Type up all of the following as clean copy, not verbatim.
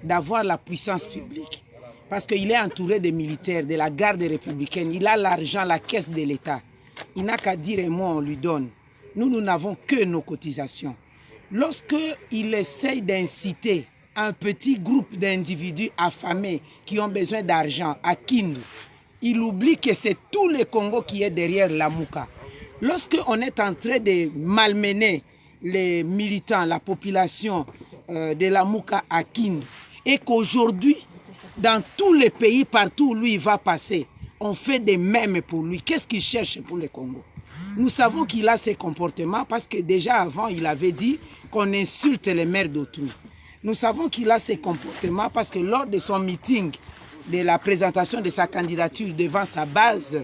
d'avoir la puissance publique. Parce qu'il est entouré de militaires, de la garde républicaine. Il a l'argent, la caisse de l'État. Il n'a qu'à dire un mot, on lui donne. Nous n'avons que nos cotisations. Lorsqu'il essaye d'inciter un petit groupe d'individus affamés qui ont besoin d'argent à Kindu, il oublie que c'est tout le Congo qui est derrière la Mouka. Lorsqu'on est en train de malmener les militants, la population de la Mouka à Kindu, et qu'aujourd'hui, dans tous les pays, partout où lui va passer, on fait des mèmes pour lui. Qu'est-ce qu'il cherche pour le Congo? Nous savons qu'il a ces comportements parce que déjà avant, il avait dit qu'on insulte les mères d'autrui. Nous savons qu'il a ces comportements parce que lors de son meeting, de la présentation de sa candidature devant sa base,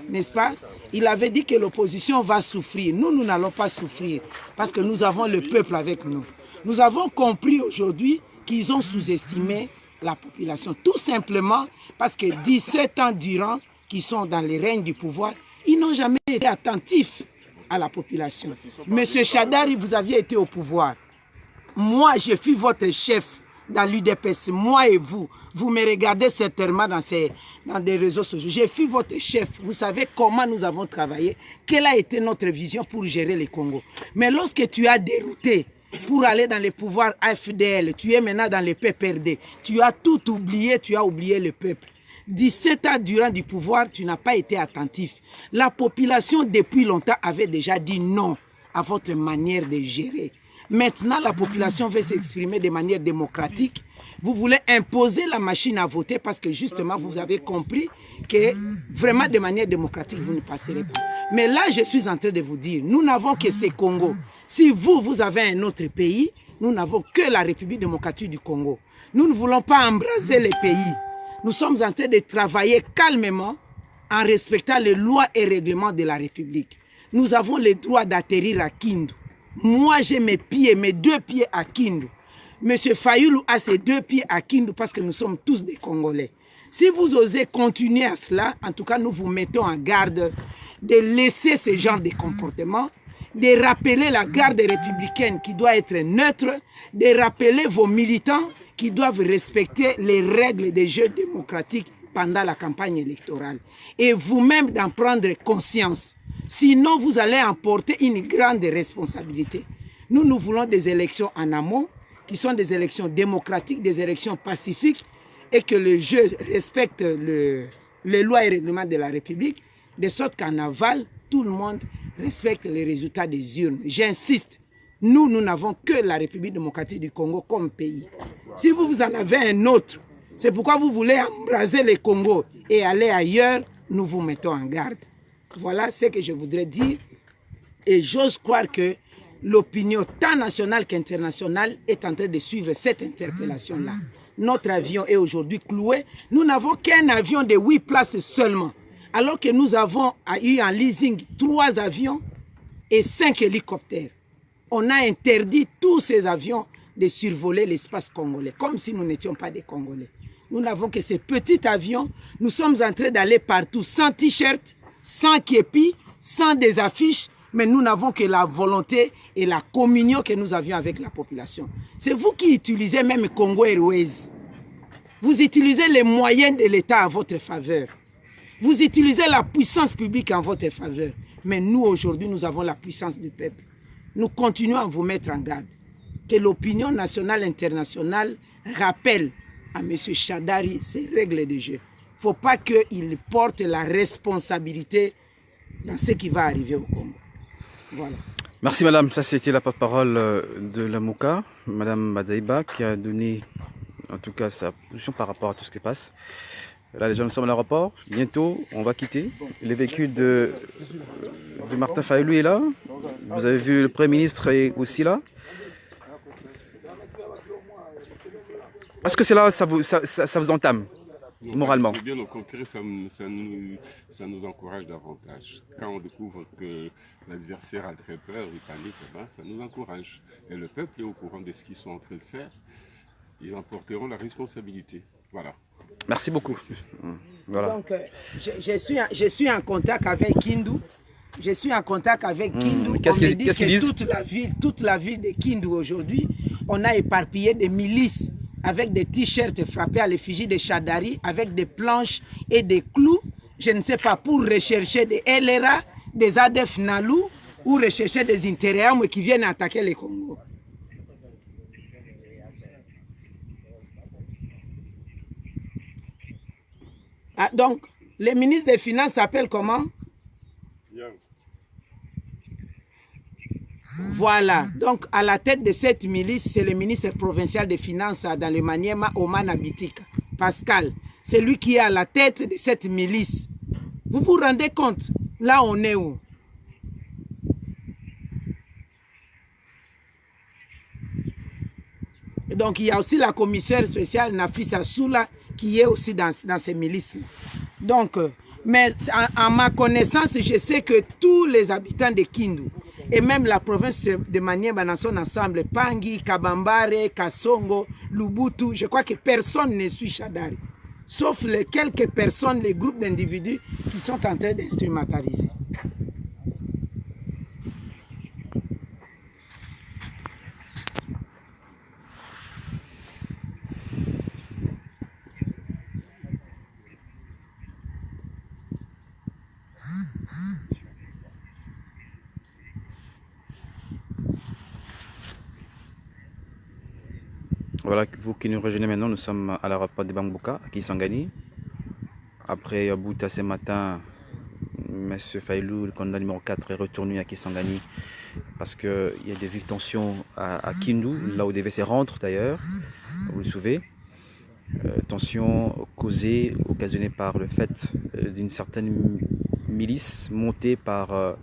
n'est-ce pas, il avait dit que l'opposition va souffrir. Nous n'allons pas souffrir parce que nous avons le peuple avec nous. Nous avons compris aujourd'hui qu'ils ont sous-estimé la population. Tout simplement parce que 17 ans durant qu'ils sont dans les règnes du pouvoir, ils n'ont jamais été attentifs à la population. Monsieur Chadari, vous aviez été au pouvoir. Moi, je fus votre chef dans l'UDPS, moi et vous. Vous me regardez certainement dans des réseaux sociaux. Je fus votre chef. Vous savez comment nous avons travaillé, quelle a été notre vision pour gérer le Congo. Mais lorsque tu as dérouté pour aller dans le pouvoir AFDL, tu es maintenant dans le PPRD, tu as tout oublié, tu as oublié le peuple. 17 ans durant du pouvoir, tu n'as pas été attentif. La population, depuis longtemps, avait déjà dit non à votre manière de gérer. Maintenant, la population veut s'exprimer de manière démocratique. Vous voulez imposer la machine à voter parce que justement, vous avez compris que vraiment de manière démocratique, vous ne passerez pas. Mais là, je suis en train de vous dire, nous n'avons que ce Congo. Si vous avez un autre pays, nous n'avons que la République démocratique du Congo. Nous ne voulons pas embraser les pays. Nous sommes en train de travailler calmement en respectant les lois et règlements de la République. Nous avons le droit d'atterrir à Kindu. Moi, j'ai mes pieds, mes 2 pieds à Kindu. Monsieur Fayoulou a ses 2 pieds à Kindu parce que nous sommes tous des Congolais. Si vous osez continuer à cela, en tout cas, nous vous mettons en garde de laisser ce genre de comportement, de rappeler la garde républicaine qui doit être neutre, de rappeler vos militants qui doivent respecter les règles des jeux démocratiques pendant la campagne électorale. Et vous-même d'en prendre conscience. Sinon, vous allez emporter une grande responsabilité. Nous voulons des élections en amont, qui sont des élections démocratiques, des élections pacifiques, et que le jeu respecte les lois et règlements de la République, de sorte qu'en aval, tout le monde respecte les résultats des urnes. J'insiste, nous n'avons que la République démocratique du Congo comme pays. Si vous en avez un autre, c'est pourquoi vous voulez embraser le Congo et aller ailleurs, nous vous mettons en garde. Voilà ce que je voudrais dire. Et j'ose croire que l'opinion tant nationale qu'internationale est en train de suivre cette interpellation-là. Notre avion est aujourd'hui cloué. Nous n'avons qu'un avion de 8 places seulement. Alors que nous avons eu en leasing 3 avions et 5 hélicoptères. On a interdit tous ces avions de survoler l'espace congolais, comme si nous n'étions pas des Congolais. Nous n'avons que ces petits avions. Nous sommes en train d'aller partout sans t-shirt, sans képi, sans des affiches, mais nous n'avons que la volonté et la communion que nous avions avec la population. C'est vous qui utilisez même Congo Airways. Vous utilisez les moyens de l'État à votre faveur. Vous utilisez la puissance publique en votre faveur. Mais nous, aujourd'hui, nous avons la puissance du peuple. Nous continuons à vous mettre en garde. Que l'opinion nationale et internationale rappelle à M. Chadari ces règles de jeu. Il ne faut pas qu'il porte la responsabilité dans ce qui va arriver au Congo. Voilà. Merci madame, ça c'était la porte-parole de la Mouka, madame Madaïba, qui a donné en tout cas sa position par rapport à tout ce qui passe. Là les gens sommes à l'aéroport, bientôt on va quitter. Le véhicule de Martin Fayoulou est là, vous avez vu le Premier ministre est aussi là. Est-ce que c'est là, ça vous entame moralement? Bien au contraire, ça nous encourage davantage. Quand on découvre que l'adversaire a très peur, il panique, ça nous encourage. Et le peuple est au courant de ce qu'ils sont en train de faire. Ils en porteront la responsabilité. Voilà. Merci beaucoup. Voilà. Donc, je suis en contact avec Kindu. Je suis en contact avec Kindu. Qu'est-ce qu'ils disent? Toute la ville de Kindu aujourd'hui, on a éparpillé des milices avec des t-shirts frappés à l'effigie de Chadari, avec des planches et des clous, je ne sais pas, pour rechercher des LRA, des ADF Nalou, ou rechercher des Intériams qui viennent attaquer le Congo. Ah, donc, le ministre des Finances s'appelle comment? Voilà, donc à la tête de cette milice, c'est le ministre provincial des Finances dans le Maniema, Oman Abitika, Pascal. C'est lui qui est à la tête de cette milice. Vous vous rendez compte? Là, on est où? Donc, il y a aussi la commissaire spéciale Nafisa Soula qui est aussi dans ces milices. Donc, mais en ma connaissance, je sais que tous les habitants de Kindu et même la province de Maniema dans son ensemble, Pangi, Kabambare, Kasongo, Lubutu, je crois que personne ne suit Chadari. Sauf les quelques personnes, les groupes d'individus qui sont en train d'instrumentaliser. Voilà, vous qui nous rejoignez maintenant, nous sommes à l'aéroport de Bambuka, à Kisangani. Après Bouta ce matin, M. Failou, le candidat numéro 4, est retourné à Kisangani parce qu'il y a des vives tensions à Kindu, là où devait se rendre d'ailleurs, vous le savez. Tensions causées, occasionnées par le fait d'une certaine milice montée par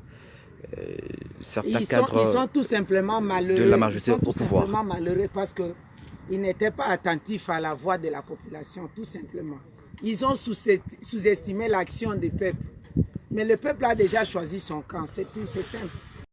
certains cadres ils sont tout simplement malheureux. De la majorité au pouvoir. Ils sont tout simplement malheureux parce qu'ils n'étaient pas attentifs à la voix de la population, tout simplement. Ils ont sous-estimé l'action du peuple. Mais le peuple a déjà choisi son camp, c'est tout, c'est simple.